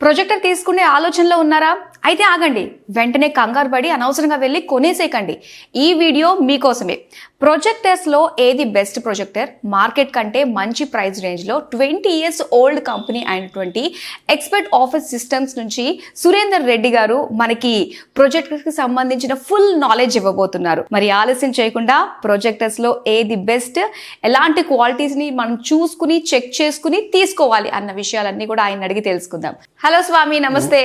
Projector తీసుకునే ఆలోచనలో ఉన్నారా? అయితే ఆగండి, వెంటనే కంగారు పడి అనవసరంగా వెళ్ళి కొనేసేయకండి. ఈ వీడియో మీకోసమే. ప్రొజెక్టర్స్లో ఏది బెస్ట్ ప్రొజెక్టర్, మార్కెట్ కంటే మంచి ప్రైస్ రేంజ్లో 20 years ఓల్డ్ కంపెనీ అయినటువంటి ఎక్స్పర్ట్ ఆఫీస్ సిస్టమ్స్ నుంచి సురేందర్ రెడ్డి గారు మనకి ప్రొజెక్టర్కి సంబంధించిన ఫుల్ నాలెడ్జ్ ఇవ్వబోతున్నారు. మరి ఆలస్యం చేయకుండా ప్రొజెక్టర్స్లో ఏది బెస్ట్, ఎలాంటి క్వాలిటీస్ని మనం చూసుకుని చెక్ చేసుకుని తీసుకోవాలి అన్న విషయాలన్నీ కూడా ఆయన అడిగి తెలుసుకుందాం. హలో స్వామి, నమస్తే.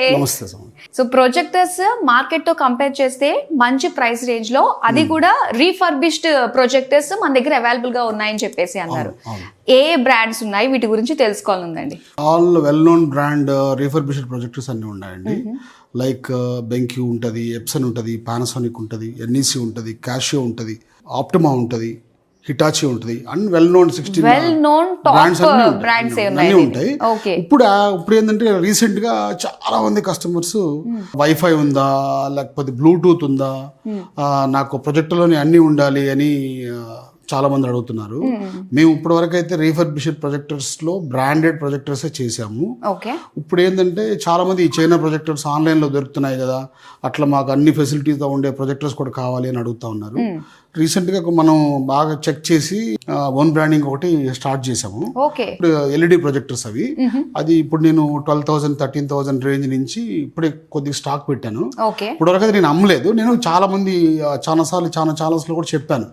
సో ప్రొజెక్టర్స్ మార్కెట్ తో కంపేర్ చేస్తే మంచి ప్రైస్ రేంజ్ లో, అది కూడా రీఫర్బిష్డ్ ప్రొజెక్టర్స్ మన దగ్గర అవైలబుల్ గా ఉన్నాయని చెప్పేసి అన్నారు. ఏ బ్రాండ్స్ ఉన్నాయి, వీటి గురించి తెలుసుకోవాలండి. All well known brand refurbished projectors అన్ని ఉన్నాయండి. లైక్ బెంక్యూ ఉంటుంది, ఎప్సన్ ఉంటుంది, పానాసోనిక్ ఉంటుంది, ఎన్ఈసి ఉంటుంది, క్యాషియో ఉంటుంది, ఆప్టిమా ఉంటుంది, హిటాచి ఉంటుంది. అండ్ వెల్ నోన్ 16 బ్రాండ్స్ అన్ని ఉంటాయి. ఇప్పుడు ఏంటంటే రీసెంట్ గా చాలా మంది కస్టమర్స్ వైఫై ఉందా, లేకపోతే బ్లూటూత్ ఉందా, నాకు ప్రొజెక్టర్లోని అన్ని ఉండాలి అని చాలా మంది అడుగుతున్నారు. మేము ఇప్పటి వరకు అయితే రీఫర్బిష్డ్ ప్రొజెక్టర్స్ లో బ్రాండెడ్ ప్రొజెక్టర్స్ చేసాము. ఇప్పుడు ఏంటంటే చాలా మంది ఈ చైనా ప్రొజెక్టర్స్ ఆన్లైన్ లో దొరుకుతున్నాయి కదా, అట్లా మాకు అన్ని ఫెసిలిటీస్ ఉండే ప్రొజెక్టర్స్ కూడా కావాలి అని అడుగుతా ఉన్నారు. రీసెంట్ గా మనం బాగా చెక్ చేసి ఓన్ బ్రాండింగ్ ఒకటి స్టార్ట్ చేసాము. ఇప్పుడు ఎల్ఈడి ప్రొజెక్టర్స్ అవి, అది ఇప్పుడు నేను 12,000 13,000 రేంజ్ నుంచి ఇప్పుడే కొద్దిగా స్టాక్ పెట్టాను. ఇప్పుడు వరకు నేను అమ్మలేదు. నేను చాలా మంది చాలా ఛానల్స్ లో కూడా చెప్పాను,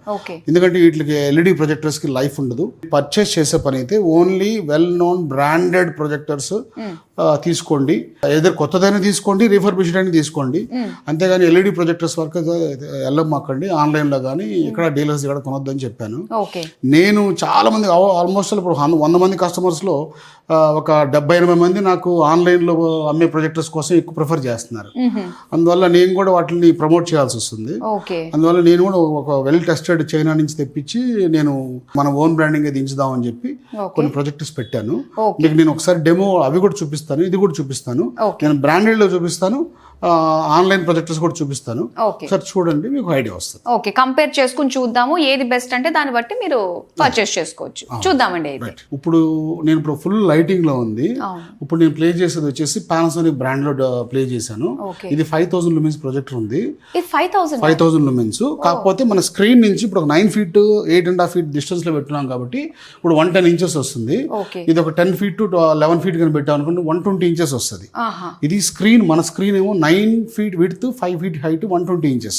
ఎందుకంటే వీటికి ఎల్ఈడి ప్రొజెక్టర్స్ కి లైఫ్ ఉండదు. పర్చేస్ చేసే పని అయితే only well known branded projectors తీసుకోండి. ఏదో కొత్తదైనా తీసుకోండి, రీఫర్బిష్డ్ అయినా తీసుకోండి. అంతేగాని ఎల్ఈడి ప్రొజెక్టర్స్ వరకు వెళ్ళమాకండి. ఆన్లైన్ లో కానీ ఇక్కడ డీలర్స్ ఇక్కడ కొనొద్దని చెప్పాను. నేను చాలా మంది ఆల్మోస్ట్ ఇప్పుడు 100 మంది కస్టమర్స్ లో ఒక 70-80 మంది నాకు ఆన్లైన్ లో అమ్మే ప్రొజెక్టర్స్ కోసం ఎక్కువ ప్రిఫర్ చేస్తున్నారు. అందువల్ల నేను కూడా వాటిని ప్రమోట్ చేయాల్సి వస్తుంది. అందువల్ల నేను కూడా ఒక వెల్ టెస్టెడ్ చైనా నుంచి తెప్పించి నేను మన ఓన్ బ్రాండింగ్ దించుదామని చెప్పి కొన్ని ప్రొజెక్టర్స్ పెట్టాను. మీకు నేను ఒకసారి డెమో అవి కూడా చూపిస్తాను, ఇది కూడా చూపిస్తాను. నేను బ్రాండెడ్ లో చూపిస్తాను, ఆన్లైన్ ప్రొజెక్టర్స్ కూడా చూపిస్తాను. సార్ చూడండి, మీకు ఐడియా వస్తుంది. ఓకే, కంపేర్ చేసుకుని చూద్దాము ఏది బెస్ట్ అంటే దాన్ని బట్టి మీరు పర్చేస్ చేసుకోవచ్చు. చూద్దామండి. ఇప్పుడు నేను ఫుల్ లైటింగ్ లో ఉంది. ఇప్పుడు నేను ప్లే చేసేది వచ్చేసి పానాసోనిక్ బ్రాండ్ లో ప్లే చేశాను. ఇది 5,000 లూమెన్స్ ప్రొజెక్టర్ ఉంది. 5,000 లూమెన్స్. కాకపోతే మన స్క్రీన్ నుంచి ఇప్పుడు 9 feet 8.5 feet డిస్టెన్స్ లో పెట్టున్నాం కాబట్టి ఇప్పుడు 110 inches వస్తుంది. ఇది ఒక 10 feet to 11 feet కనుక పెట్టాం అనుకోండి 120 inches వస్తుంది. ఇది స్క్రీన్, మన స్క్రీన్ ఏమో 9 feet width 5 feet height 120 inches.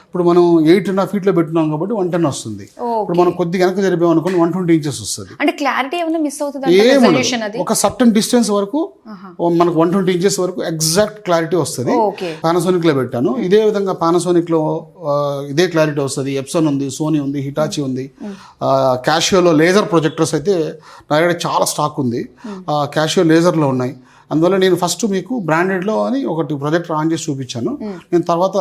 ఇప్పుడు మనం 8.5 feet లో పెట్టున్నాం కాబట్టి 110 వస్తుంది. ఇప్పుడు మనం కొద్దిగా వెనక జరిపాం అనుకోండి 120 inches వస్తుంది. అంటే క్లారిటీ ఏమైనా మిస్ అవుతుందా? ఒక సర్టన్ డిస్టెన్స్ వరకు మనకు 120 inches వరకు ఎగ్జాక్ట్ క్లారిటీ వస్తుంది. పానాసోనిక్ లో పెట్టాను. ఇదే విధంగా పానాసోనిక్ లో ఇదే క్లారిటీ వస్తుంది. ఎప్సన్ ఉంది, సోనీ ఉంది, హిటాచి ఉంది, క్యాషియోలో లేజర్ ప్రొజెక్టర్స్ అయితే నా దగ్గర చాలా స్టాక్ ఉంది. క్యాషియో లేజర్లో ఉన్నాయి. అందువల్ల నేను ఫస్ట్ మీకు బ్రాండెడ్లో అని ఒకటి ప్రొజెక్టర్ ఆన్ చేసి చూపించాను. నేను తర్వాత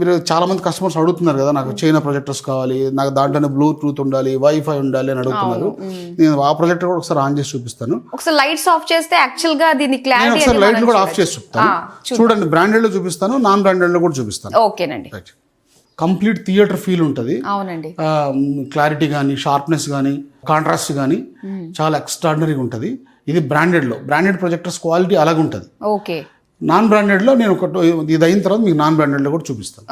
మీరు చాలా మంది కస్టమర్స్ అడుగుతున్నారు కదా, నాకు చైనా ప్రొజెక్టర్స్ కావాలి, నాకు దాంట్లోనే బ్లూటూత్ ఉండాలి, వైఫై ఉండాలి అని అడుగుతున్నారు. నేను ఆ ప్రొజెక్టర్ కూడా ఒకసారి ఆన్ చేసి చూపిస్తాను. ఒకసారి లైట్స్ ఆఫ్ చేస్తే యాక్చువల్ గా దీని క్లారిటీ, ఒకసారి లైట్లు కూడా ఆఫ్ చేసి చూపుతాను. చూడండి, బ్రాండెడ్ లో చూపిస్తాను, నాన్ బ్రాండెడ్ లో కూడా చూపిస్తాను. ఓకేనండి. కంప్లీట్ థియేటర్ ఫీల్ ఉంటుంది. అవునండి. క్లారిటీ కానీ, షార్ప్నెస్ కానీ, కాంట్రాస్ట్ కానీ చాలా ఎక్స్ట్రాడినరీగా ఉంటుంది. ఇది బ్రాండెడ్లో. బ్రాండెడ్ ప్రొజెక్టర్స్ క్వాలిటీ అలాగ ఉంటుంది. నాన్ బ్రాండెడ్లో నేను ఇది అయిన తర్వాత మీకు నాన్ బ్రాండెడ్లో కూడా చూపిస్తాను.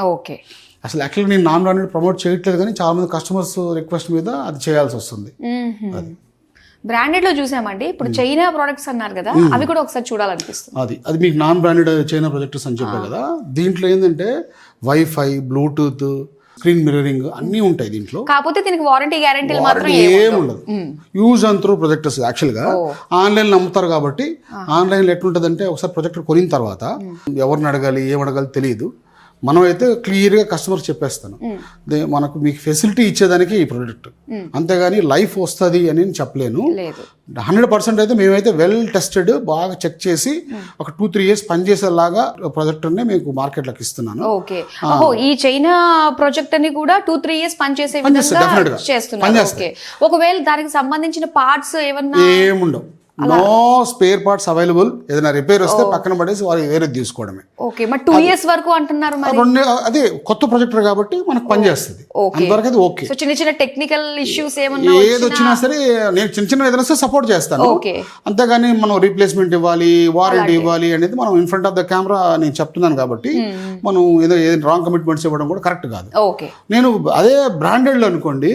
అసలు యాక్చువల్గా నేను నాన్ బ్రాండెడ్ ప్రమోట్ చేయట్లేదు, కానీ చాలా మంది కస్టమర్స్ రిక్వెస్ట్ మీద అది చేయాల్సి వస్తుంది. అది బ్రాండెడ్ లో చూసామండి. ఇప్పుడు చైనా ప్రొడక్ట్స్ అన్నారు కదా, అవి కూడా ఒకసారి చూడాలనిపిస్తుంది. అది మీకు నాన్ బ్రాండెడ్ చైనా ప్రొజెక్టర్స్ అని చెప్పారు కదా. దీంట్లో ఏంటంటే వైఫై, బ్లూటూత్, స్క్రీన్ మిర్రరింగ్ అన్నీ ఉంటాయి దీంట్లో. కాకపోతే దీనికి వారంటీ గ్యారెంటీలు మాత్రం ఏముండదు. Use and through projectors. యాక్చువల్గా ఆన్లైన్లో అమ్ముతారు కాబట్టి ఆన్లైన్లో ఎట్లుంటుందంటే ఒకసారి ప్రొజెక్టర్ కొనిన తర్వాత ఎవరిని అడగాలి, ఏం అడగాలి తెలియదు. మనం అయితే క్లియర్గా కస్టమర్ చెప్పేస్తాను, మనకు మీకు ఫెసిలిటీ ఇచ్చేదానికి ఈ ప్రొడక్ట్, అంతేగాని లైఫ్ వస్తుంది అని నేను చెప్పలేను. 100% అయితే మేమైతే వెల్ టెస్టెడ్, బాగా చెక్ చేసి ఒక 2-3 years పనిచేసేలాగా ప్రొజెక్టర్ని మీకు మార్కెట్లోకి ఇస్తున్నాను. ఈ చైనా ప్రొజెక్టర్ ని కూడా 2-3 years పనిచేసే చేస్తున్నారు. ఒకవేళ దానికి సంబంధించిన పార్ట్స్ ఏమన్నా ఏముండవు. No spare parts available. ఏదైనా రిపేర్ వస్తే పక్కన పడేసి వాళ్ళు వేరే తీసుకోవడమే. ఓకే, మరి 2 years వరకు అంటున్నారు మరి. అదే కొత్త ప్రొజెక్టర్ కాబట్టి మనకు పనిచేస్తుంది, అంతవరకు అది ఓకే. సో చిన్న చిన్న టెక్నికల్ ఇష్యూస్ ఏమన్నా ఏది వచ్చినా సరే నేను చిన్న ఏదైనా సరే సపోర్ట్ చేస్తాను. అంతేగాని మనం రీప్లేస్మెంట్ ఇవ్వాలి, వారంటీ ఇవ్వాలి అనేది మనం in front of the camera నేను చెప్తున్నాను కాబట్టి మనం ఏదో రాంగ్ కమిట్మెంట్స్ ఇవ్వడం కూడా కరెక్ట్ కాదు. నేను అదే బ్రాండెడ్ అనుకోండి,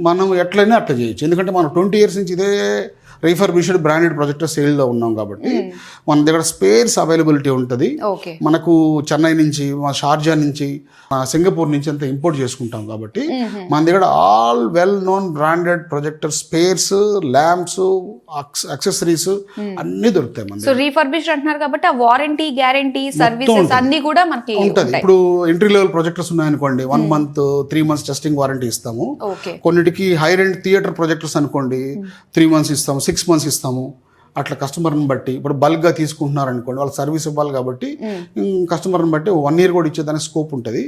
మనం ఎట్లయినా అట్లా చేయొచ్చు. ఎందుకంటే మనం 20 years నుంచి ఇదే రీఫర్బిష్డ్ బ్రాండెడ్ ప్రొజెక్టర్ సేల్లో ఉన్నాం కాబట్టి మన దగ్గర స్పేర్స్ అవైలబిలిటీ ఉంటుంది. మనకు చెన్నై నుంచి, షార్జా నుంచి, సింగపూర్ నుంచి అంతా ఇంపోర్ట్ చేసుకుంటాం కాబట్టి మన దగ్గర all well known branded projector spares, lamps, accessories అన్ని దొరుకుతాయి మన దగ్గర. రీఫర్బిష్డ్ అంటున్నారు కాబట్టి ఆ వారంటీ, గ్యారంటీ, సర్వీసెస్ అన్ని కూడా మనకి ఉంటుంది. ఇప్పుడు ఎంట్రీ లెవెల్ ప్రొజెక్టర్స్ ఉన్నాయనుకోండి, 1 month 3 months టెస్టింగ్ వారంటీ ఇస్తాము. కొన్నిటికి హై రెండ్ థియేటర్ ప్రొజెక్టర్స్ అనుకోండి 3 months ఇస్తాము, 6 months ఇస్తాము. అట్లా కస్టమర్ని బట్టి, ఇప్పుడు బల్క్గా తీసుకుంటున్నారు అనుకోండి, వాళ్ళకి సర్వీస్ ఇవ్వాలి కాబట్టి కస్టమర్ని బట్టి 1 year కూడా ఇచ్చేదానికి స్కోప్ ఉంటుంది.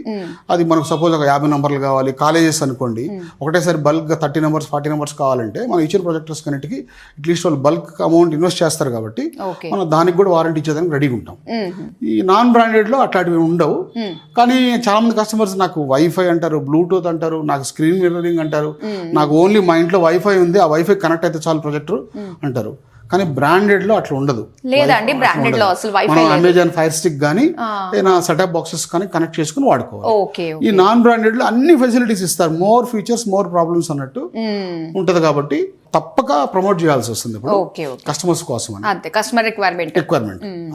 అది మనకు సపోజ్ ఒక 50 numbers కావాలి, కాలేజెస్ అనుకోండి ఒకటేసారి బల్క్గా 30 numbers 40 numbers కావాలంటే మనం ఇచ్చిన ప్రొజెక్టర్స్ కన్నిటికి అట్లీస్ట్ వాళ్ళు బల్క్ అమౌంట్ ఇన్వెస్ట్ చేస్తారు కాబట్టి మనం దానికి కూడా వారంటీ ఇచ్చేదానికి రెడీగా ఉంటాం. ఈ నాన్ బ్రాండెడ్లో అట్లాంటివి ఉండవు. కానీ చాలా మంది కస్టమర్స్ నాకు వైఫై అంటారు, బ్లూటూత్ అంటారు, నాకు స్క్రీన్ మిర్రరింగ్ అంటారు, నాకు ఓన్లీ మా ఇంట్లో వైఫై ఉంది, ఆ వైఫై కనెక్ట్ అయితే చాలు ప్రొజెక్టర్ అంటారు. కానీ బ్రాండెడ్ లో అట్లా ఉండదు. మనం అమెజాన్ ఫైర్ స్టిక్ కానీ ఏదైనా సెటప్ బాక్సెస్ కానీ కనెక్ట్ చేసుకుని వాడుకోవాలి. ఈ నాన్ బ్రాండెడ్ లో అన్ని ఫెసిలిటీస్ ఇస్తారు, మోర్ ఫీచర్స్ మోర్ ప్రాబ్లమ్స్ అన్నట్టు ఉంటది కాబట్టి తప్పక ప్రమోట్ చేయాల్సి వస్తుంది ఇప్పుడు కస్టమర్స్ కోసం. కస్టమర్ రిక్వైర్మెంట్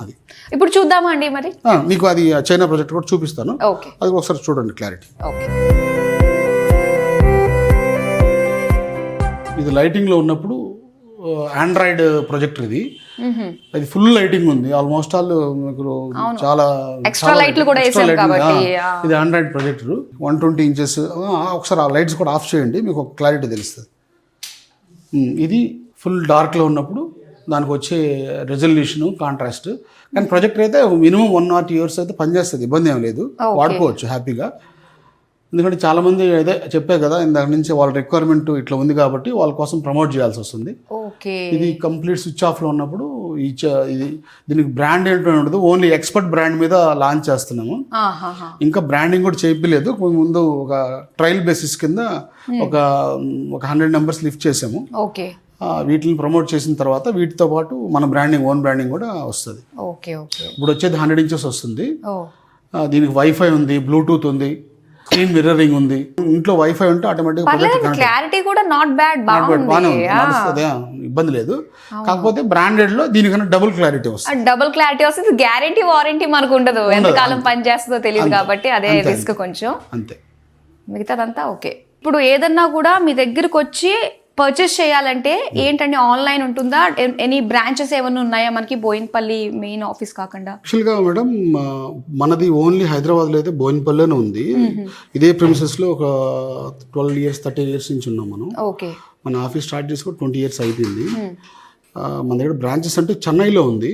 అది ఇప్పుడు చూద్దామా అండి మరి. మీకు అది చైనా ప్రాజెక్ట్ కూడా చూపిస్తాను, అది ఒకసారి చూడండి క్లారిటీ. ఇది లైటింగ్ లో ఉన్నప్పుడు ఆండ్రాయిడ్ ప్రొజెక్టర్ ఇది ఫుల్ లైటింగ్ ఉంది, ఆల్మోస్ట్ ఆల్ మీకు చాలా ఇది ఆండ్రాయిడ్ ప్రొజెక్టర్ 120 inches. ఒకసారి ఆ లైట్స్ కూడా ఆఫ్ చేయండి, మీకు ఒక క్లారిటీ తెలుస్తుంది. ఇది ఫుల్ డార్క్లో ఉన్నప్పుడు దానికి వచ్చే రెజల్యూషన్, కాంట్రాస్ట్. కానీ ప్రొజెక్టర్ అయితే మినిమం 1 or 2 years అయితే పనిచేస్తుంది, ఇబ్బంది ఏం లేదు, వాడుకోవచ్చు హ్యాపీగా. ఎందుకంటే చాలామంది అదే చెప్పే కదా ఇందాక నుంచి వాళ్ళ రిక్వైర్మెంట్ ఇట్లా ఉంది కాబట్టి వాళ్ళ కోసం ప్రమోట్ చేయాల్సి వస్తుంది. ఇది కంప్లీట్ స్విచ్ ఆఫ్లో ఉన్నప్పుడు ఇది దీనికి బ్రాండ్ ఏంటో ఉండదు, ఓన్లీ ఎక్స్పర్ట్ బ్రాండ్ మీద లాంచ్ చేస్తున్నాము. ఇంకా బ్రాండింగ్ కూడా చేయలేదు, ముందు ఒక ట్రయల్ బేసిస్ కింద ఒక 100 numbers లిఫ్ట్ చేసాము. వీటిని ప్రమోట్ చేసిన తర్వాత వీటితో పాటు మన బ్రాండింగ్, ఓన్ బ్రాండింగ్ కూడా వస్తుంది. ఇప్పుడు వచ్చేది 100 inches వస్తుంది. దీనికి వైఫై ఉంది, బ్లూటూత్ ఉంది, స్క్రీన్ మిర్రరింగ్ ఉంది. ఇంట్లో వైఫై ఉంటే ఆటోమేటిక్ క్లారిటీ కూడా నాట్ బ్యాడ్, బాగుంది, ఇబ్బంది లేదు. కాకపోతే బ్రాండెడ్ లో దీనికన్నా డబుల్ క్లారిటీ వస్తుంది. డబుల్ క్లారిటీ వస్తుంది, గ్యారంటీ వారంటీ మనకు ఉండదు, ఎంతకాలం పని చేస్తుందో తెలియదు కాబట్టి అదే రిస్క్ కొంచెం. అంతే, మిగతాదంతా ఓకే. ఇప్పుడు ఏదన్నా కూడా మీ దగ్గరకు వచ్చి పర్చేస్ చేయాలంటే ఏంటంటే ఆన్లైన్ ఉంటుందా, ఎనీ బ్రాంచెస్ ఏమైనా ఉన్నాయా మనకి బోయిన్పల్లి మెయిన్ ఆఫీస్ కాకుండా? యాక్చువల్గా మేడం మనది ఓన్లీ హైదరాబాద్లో అయితే బోయిన్పల్లిలోనే ఉంది. ఇదే ప్రిమిసెస్లో ఒక 12 years 13 years నుంచి ఉన్నాం మనం. మన ఆఫీస్ స్టార్ట్ చేసి 20 years అయిపోయింది. మన దగ్గర బ్రాంచెస్ అంటే చెన్నైలో ఉంది,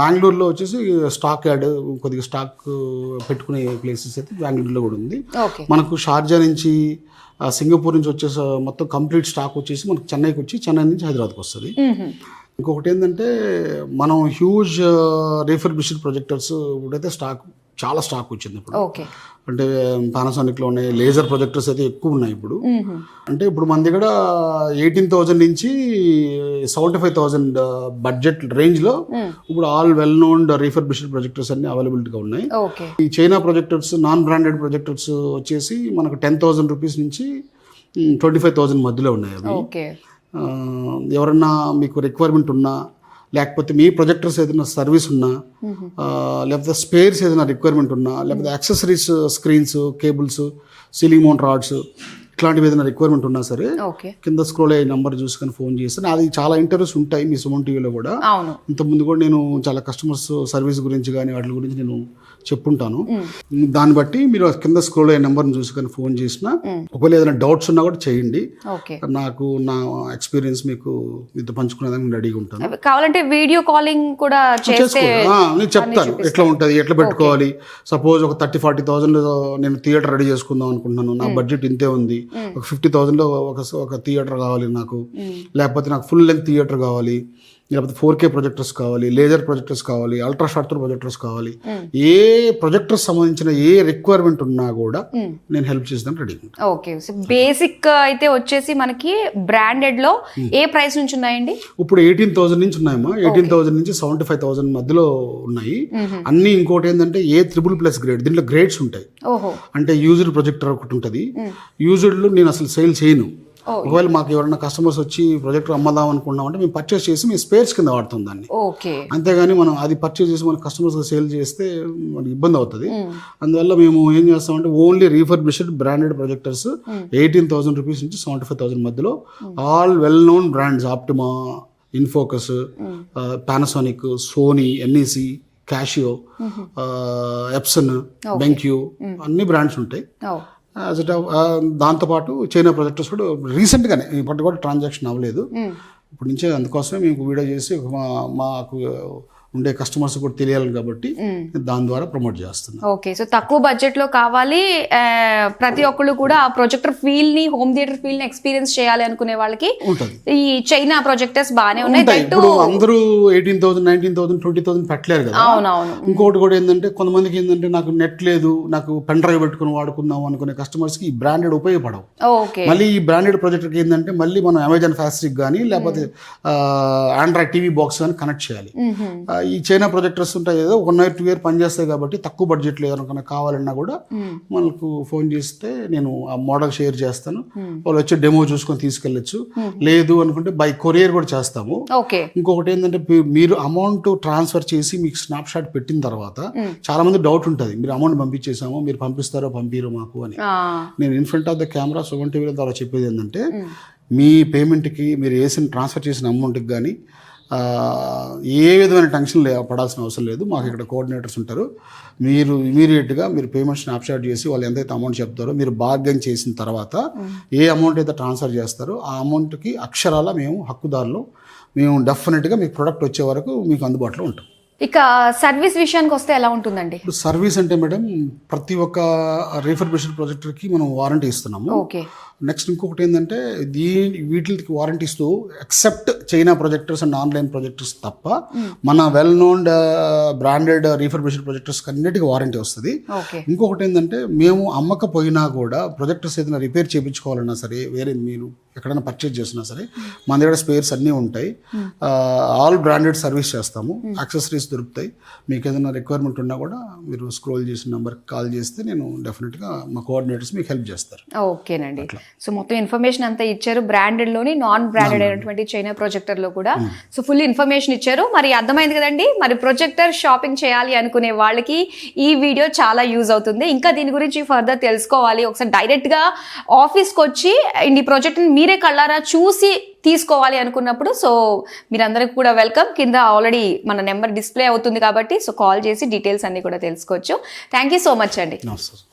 బెంగళూరులో వచ్చేసి స్టాక్ యార్డ్ కొద్దిగా స్టాక్ పెట్టుకునే ప్లేసెస్ అయితే బెంగళూరులో కూడా ఉంది. మనకు షార్జా నుంచి సింగపూర్ నుంచి వచ్చేసి మొత్తం కంప్లీట్ స్టాక్ వచ్చేసి మనకు చెన్నైకి వచ్చి చెన్నై నుంచి హైదరాబాద్కి వస్తుంది. ఇంకొకటి ఏంటంటే మనం హ్యూజ్ రీఫర్బిష్డ్ ప్రొజెక్టర్స్ ఇప్పుడైతే చాలా స్టాక్ వచ్చింది ఇప్పుడు. అంటే పానాసోనిక్లో ఉన్నాయి లేజర్ ప్రొజెక్టర్స్ అయితే ఎక్కువ ఉన్నాయి ఇప్పుడు. అంటే ఇప్పుడు మన దగ్గర 18,000 నుంచి 75,000 బడ్జెట్ రేంజ్లో ఇప్పుడు all well known refurbished projectors అన్ని అవైలబిలిటీగా ఉన్నాయి. ఈ China projectors non branded projectors వచ్చేసి మనకు 10,000 rupees నుంచి 25,000 మధ్యలో ఉన్నాయి అవి. ఎవరన్నా మీకు రిక్వైర్మెంట్ ఉన్నా, లేకపోతే మీ ప్రొజెక్టర్స్ ఏదైనా సర్వీస్ ఉన్నా, లేకపోతే స్పేర్స్ ఏదైనా రిక్వైర్మెంట్ ఉన్నా, లేకపోతే accessories, screens, cables, ceiling mount rods, ఇట్లాంటివి ఏదైనా రిక్వైర్మెంట్ ఉన్నా సరే కింద స్క్రోల్ అయ్యే నెంబర్ చూసుకొని ఫోన్ చేస్తాను. అది చాలా ఇంటర్వ్యూస్ ఉంటాయి మీ సుమన్ టీవీలో కూడా. ఇంతకుముందు కూడా నేను చాలా కస్టమర్స్ సర్వీస్ గురించి కానీ వాటి గురించి నేను చెప్పుంటాను. దాన్ని బట్టి మీరు కింద స్క్రోల్ అయ్యే నెంబర్ని చూసుకొని ఫోన్ చేసినా, ఒకవేళ ఏదైనా డౌట్స్ ఉన్నా కూడా చేయండి. నాకు నా ఎక్స్పీరియన్స్ మీకు మీతో పంచుకునేదానికి రెడీగా ఉంటాను. కావాలంటే వీడియో కాలింగ్ కూడా నేను చెప్తాను ఎట్లా ఉంటుంది, ఎట్లా పెట్టుకోవాలి. సపోజ్ ఒక 30-40,000 నేను థియేటర్ రెడీ చేసుకుందాం అనుకుంటున్నాను, నా బడ్జెట్ ఇంతే ఉంది, ఒక 50,000లో ఒక థియేటర్ కావాలి నాకు, లేకపోతే నాకు ఫుల్ లెంత్ థియేటర్ కావాలి, లేకపోతే 4K ప్రొజెక్టర్స్ కావాలి, లేజర్ ప్రొజెక్టర్స్ కావాలి, అల్ట్రా షార్ట్ ప్రొజెక్టర్స్ కావాలి, ఏ ప్రొజెక్టర్స్ సంబంధించిన ఏ రిక్వైర్మెంట్ ఉన్నా కూడా నేను హెల్ప్ చేసేదానికి రెడీ. ఓకే, సో బేసిక్ అయితే వచ్చేసి మనకి బ్రాండెడ్ లో ఏ ప్రైస్ నుంచి ఉన్నాయండి? ఇప్పుడు 18,000 నుంచి ఉన్నాయమ్మా. 18,000 నుంచి 75,000 మధ్యలో ఉన్నాయి అన్ని. ఇంకోటి ఏంటంటే A++ గ్రేడ్, దీంట్లో గ్రేడ్స్ ఉంటాయి. ఓహో, అంటే యూజ్డ్ ప్రొజెక్టర్ ఒకటి ఉంటుంది. యూజ్డ్లో నేను అసలు సేల్ చేయను. ఒకవేళ మాకు ఎవరైనా కస్టమర్స్ వచ్చి ప్రొజెక్టర్ అమ్మదాం అనుకున్నామంటే మేము పర్చేస్ చేసి మేము స్పేర్స్ కింద వాడుతాం దాన్ని. ఓకే, అంతేగాని మనం అది పర్చేస్ చేసి మన కస్టమర్స్ సేల్ చేస్తే మనకి ఇబ్బంది అవుతుంది. అందువల్ల మేము ఏం చేస్తామంటే only refurbished branded projectors 18,000 rupees నుంచి 75,000 మధ్యలో, all well known brands, Optoma, InFocus, Panasonic, Sony, NEC, Casio, Epson, BenQ, అన్ని బ్రాండ్స్ ఉంటాయి. దాంతోపాటు చైనా ప్రొజెక్టర్స్ కూడా రీసెంట్గానే ఇప్పటి కూడా ట్రాన్సాక్షన్ అవ్వలేదు. ఇప్పటి నుంచే అందుకోసమే మీకు వీడియో చేసి మాకు ఉండే కస్టమర్స్ కూడా తెలియాలి కాబట్టి దాని ద్వారా ప్రమోట్ చేస్తున్నాం. ఓకే, సో తక్కువ బడ్జెట్ లో కావాలి, ప్రతి ఒక్కళ్ళు కూడా ఆ ప్రొజెక్టర్ ఫీల్ ని, హోమ్ థియేటర్ ఫీల్ ని ఎక్స్పీరియన్స్ చేయాలి అనుకునే వాళ్ళకి ఈ చైనా ప్రొజెక్టర్స్ బాగానే ఉన్నాయి. ఇప్పుడు అందరూ 18,000, 19,000, 20,000 పెట్టలేరు కదా. అవునవును. ఇంకోటి కూడా ఏంటంటే కొంతమందికి ఏంటంటే నాకు నెట్ లేదు, నాకు పెన్ డ్రైవ్ పెట్టుకుని వాడుకుందాం అనుకునే కస్టమర్స్ కి ఈ బ్రాండెడ్ ఉపయోగపడవు. ఓకే, మళ్ళీ ఈ బ్రాండెడ్ ప్రొజెక్టర్కి ఏంటంటే మళ్ళీ మనం అమెజాన్ ఫ్యాస్ట్రిక్ కానీ లేకపోతే ఆండ్రాయిడ్ టీవీ బాక్స్ కానీ కనెక్ట్ చేయాలి. ఈ చైనా ప్రొజెక్టర్స్ ఉంటాయి ఏదో 1 year 2 year పనిచేస్తాయి కాబట్టి తక్కువ బడ్జెట్లో ఏదైనా కావాలన్నా కూడా మనకు ఫోన్ చేస్తే నేను ఆ మోడల్ షేర్ చేస్తాను. వాళ్ళు వచ్చి డెమో చూసుకొని తీసుకెళ్ళచ్చు. లేదు అనుకుంటే బై కొరియర్ కూడా చేస్తాము. ఇంకొకటి ఏంటంటే మీరు అమౌంట్ ట్రాన్స్ఫర్ చేసి మీకు స్నాప్ షాట్ పెట్టిన తర్వాత చాలా మంది డౌట్ ఉంటుంది, మీరు అమౌంట్ పంపించేసాము, మీరు పంపిస్తారో పంపిరో మాకు అని. నేను in front of the camera Suman TV ద్వారా చెప్పేది ఏంటంటే మీ పేమెంట్కి మీరు వేసిన ట్రాన్స్ఫర్ చేసిన అమౌంట్కి కానీ ఏ విధమైన టెన్షన్ పడాల్సిన అవసరం లేదు. మాకు ఇక్కడ కోఆర్డినేటర్స్ ఉంటారు. మీరు ఇమీడియట్గా మీరు పేమెంట్ స్నాప్షాట్ చేసి వాళ్ళు ఎంతైతే అమౌంట్ చెప్తారో మీరు బార్గెన్ చేసిన తర్వాత ఏ అమౌంట్ అయితే ట్రాన్స్ఫర్ చేస్తారో ఆ అమౌంట్కి అక్షరాల మేము హక్కుదారులు, మేము డెఫినెట్గా మీకు ప్రొడక్ట్ వచ్చే వరకు మీకు అందుబాటులో ఉంటాం. ఇక సర్వీస్ విషయానికి వస్తే ఎలా ఉంటుందండి? ఇప్పుడు సర్వీస్ అంటే మేడం ప్రతి ఒక్క రీఫర్బిష్డ్ ప్రొజెక్టర్కి మనం వారంటీ ఇస్తున్నాము. ఓకే, నెక్స్ట్ ఇంకొకటి ఏంటంటే వీటికి వారంటీ ఇస్తూ except China projectors and online projectors తప్ప మన well known branded refurbished projectors అన్నిటికీ వారంటీ వస్తుంది. ఇంకొకటి ఏంటంటే మేము అమ్మకపోయినా కూడా ప్రొజెక్టర్స్ ఏదైనా రిపేర్ చేయించుకోవాలన్నా సరే, వేరే మీరు ఎక్కడైనా పర్చేజ్ చేసినా సరే మన దగ్గర స్పేర్స్ అన్నీ ఉంటాయి. ఆల్ బ్రాండెడ్ సర్వీస్ చేస్తాము. యాక్సెసరీస్ దొరుకుతాయి. మీకు ఏదైనా రిక్వైర్మెంట్ ఉన్నా కూడా మీరు స్క్రోల్ చేసిన నెంబర్కి కాల్ చేస్తే నేను డెఫినెట్గా మా కోఆర్డినేటర్స్ మీకు హెల్ప్ చేస్తారు. ఓకేనండి, సో మొత్తం ఇన్ఫర్మేషన్ అంతా ఇచ్చారు. బ్రాండెడ్ లోని నాన్ బ్రాండెడ్ అయినటువంటి చైనా ప్రొజెక్టర్ లో కూడా సో ఫుల్ ఇన్ఫర్మేషన్ ఇచ్చారు. మరి అర్థమైంది కదండి, మరి ప్రొజెక్టర్ షాపింగ్ చేయాలి అనుకునే వాళ్ళకి ఈ వీడియో చాలా యూజ్ అవుతుంది. ఇంకా దీని గురించి ఫర్దర్ తెలుసుకోవాలి, ఒకసారి డైరెక్ట్ గా ఆఫీస్కి వచ్చి ఈ ప్రొజెక్ట్ మీరే కళ్ళారా చూసి తీసుకోవాలి అనుకున్నప్పుడు సో మీరందరికీ కూడా వెల్కమ్. కింద ఆల్రెడీ మన నెంబర్ డిస్ప్లే అవుతుంది కాబట్టి సో కాల్ చేసి డీటెయిల్స్ అన్ని కూడా తెలుసుకోవచ్చు. థ్యాంక్ యూ సో మచ్ అండి. నమస్తే.